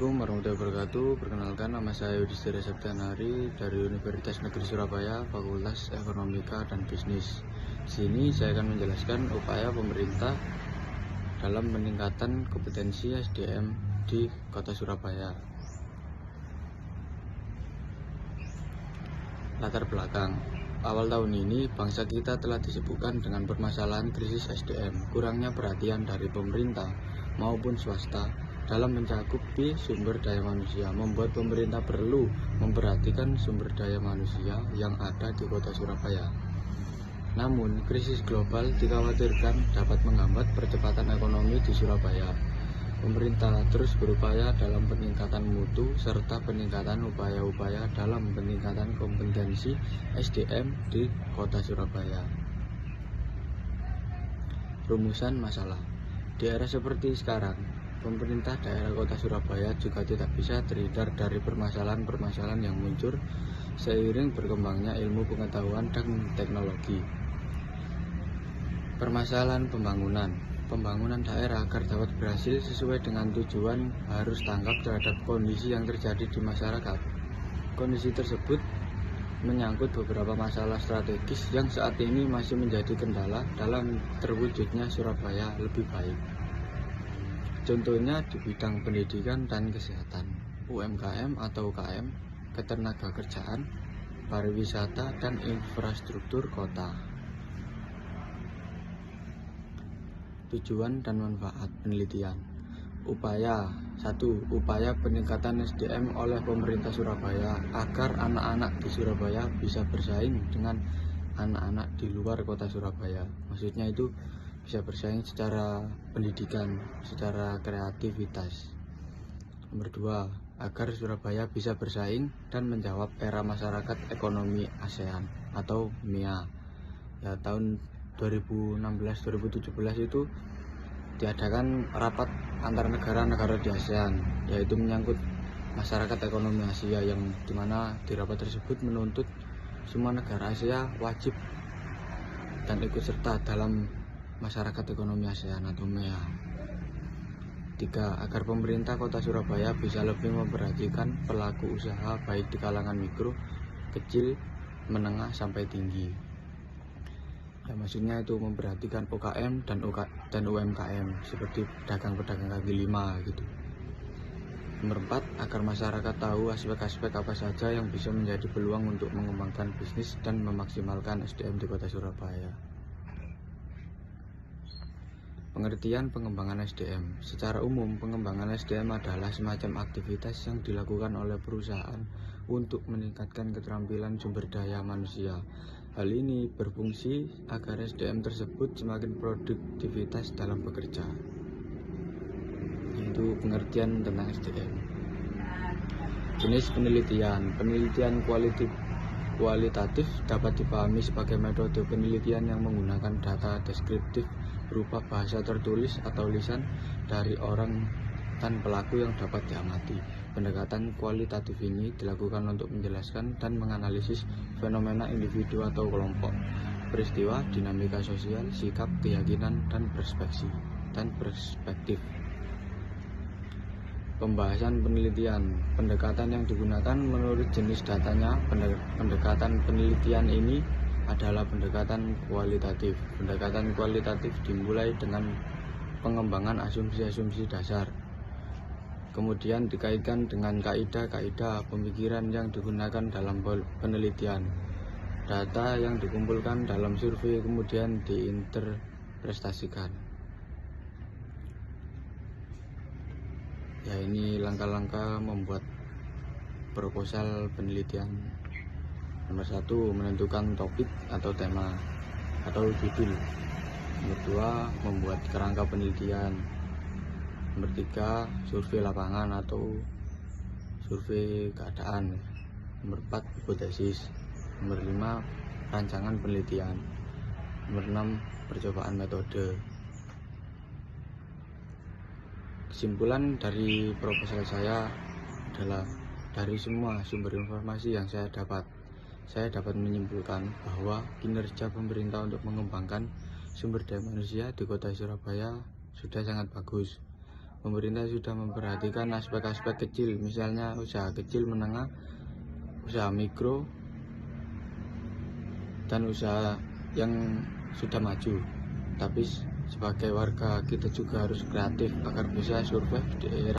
Assalamualaikum warahmatullahi wabarakatuh. Perkenalkan, nama saya Yudhistira Septianari dari Universitas Negeri Surabaya, Fakultas Ekonomika dan Bisnis. Di sini saya akan menjelaskan upaya pemerintah dalam peningkatan kompetensi SDM di Kota Surabaya. Latar belakang. Awal tahun ini, bangsa kita telah disibukkan dengan permasalahan krisis SDM, kurangnya perhatian dari pemerintah maupun swasta dalam mencakupi sumber daya manusia, membuat pemerintah perlu memperhatikan sumber daya manusia yang ada di Kota Surabaya. Namun, krisis global dikhawatirkan dapat menghambat percepatan ekonomi di Surabaya. Pemerintah terus berupaya dalam peningkatan mutu serta peningkatan upaya-upaya dalam peningkatan kompetensi SDM di Kota Surabaya. Rumusan masalah. Di era seperti sekarang, pemerintah daerah Kota Surabaya juga tidak bisa terhindar dari permasalahan-permasalahan yang muncul seiring berkembangnya ilmu pengetahuan dan teknologi. Permasalahan pembangunan daerah agar dapat berhasil sesuai dengan tujuan harus tanggap terhadap kondisi yang terjadi di masyarakat. Kondisi tersebut menyangkut beberapa masalah strategis yang saat ini masih menjadi kendala dalam terwujudnya Surabaya lebih baik. Contohnya di bidang pendidikan dan kesehatan, UMKM atau UKM, ketenagakerjaan, pariwisata, dan infrastruktur kota. Tujuan dan manfaat penelitian. Upaya 1. Upaya peningkatan SDM oleh pemerintah Surabaya agar anak-anak di Surabaya bisa bersaing dengan anak-anak di luar kota Surabaya. Maksudnya itu bisa bersaing secara pendidikan, secara kreativitas. Nomor 2. Agar Surabaya bisa bersaing dan menjawab era masyarakat ekonomi ASEAN atau MEA. Ya, tahun 2016-2017 itu diadakan rapat antar negara-negara di ASEAN, yaitu menyangkut masyarakat ekonomi Asia, yang dimana di rapat tersebut menuntut semua negara Asia wajib dan ikut serta dalam masyarakat ekonomi ASEAN atau MEA. 3. Agar pemerintah Kota Surabaya bisa lebih memperhatikan pelaku usaha baik di kalangan mikro, kecil, menengah, sampai tinggi. Ya, maksudnya itu memperhatikan UKM dan UMKM seperti pedagang-pedagang kaki lima gitu. Nomor 4. Agar masyarakat tahu aspek-aspek apa saja yang bisa menjadi peluang untuk mengembangkan bisnis dan memaksimalkan SDM di Kota Surabaya. Pengertian pengembangan SDM. Secara umum, pengembangan SDM adalah semacam aktivitas yang dilakukan oleh perusahaan untuk meningkatkan keterampilan sumber daya manusia. Hal ini berfungsi agar SDM tersebut semakin produktivitas dalam bekerja. Itu pengertian tentang SDM. Jenis penelitian. Penelitian kualitatif dapat dipahami sebagai metode penelitian yang menggunakan data deskriptif berupa bahasa tertulis atau lisan dari orang dan pelaku yang dapat diamati. Pendekatan kualitatif ini dilakukan untuk menjelaskan dan menganalisis fenomena individu atau kelompok, peristiwa, dinamika sosial, sikap, keyakinan, dan perspektif. Pembahasan penelitian. Pendekatan yang digunakan menurut jenis datanya. Pendekatan penelitian ini adalah pendekatan kualitatif. Pendekatan kualitatif dimulai dengan pengembangan asumsi-asumsi dasar, kemudian dikaitkan dengan kaidah-kaidah pemikiran yang digunakan dalam penelitian. Data yang dikumpulkan dalam survei kemudian diinterpretasikan. Ya, ini langkah-langkah membuat proposal penelitian. Nomor 1, menentukan topik atau tema atau judul. Nomor 2, membuat kerangka penelitian. Nomor 3, survei lapangan atau survei keadaan. Nomor 4, hipotesis. Nomor 5, rancangan penelitian. Nomor 6, percobaan metode. Kesimpulan dari proposal saya adalah dari semua sumber informasi yang saya dapat menyimpulkan bahwa kinerja pemerintah untuk mengembangkan sumber daya manusia di Kota Surabaya sudah sangat bagus. pemerintah sudah memperhatikan aspek-aspek kecil, misalnya usaha kecil menengah, usaha mikro, dan usaha yang sudah maju. Tapi sebagai warga kita juga harus kreatif agar bisa survive di era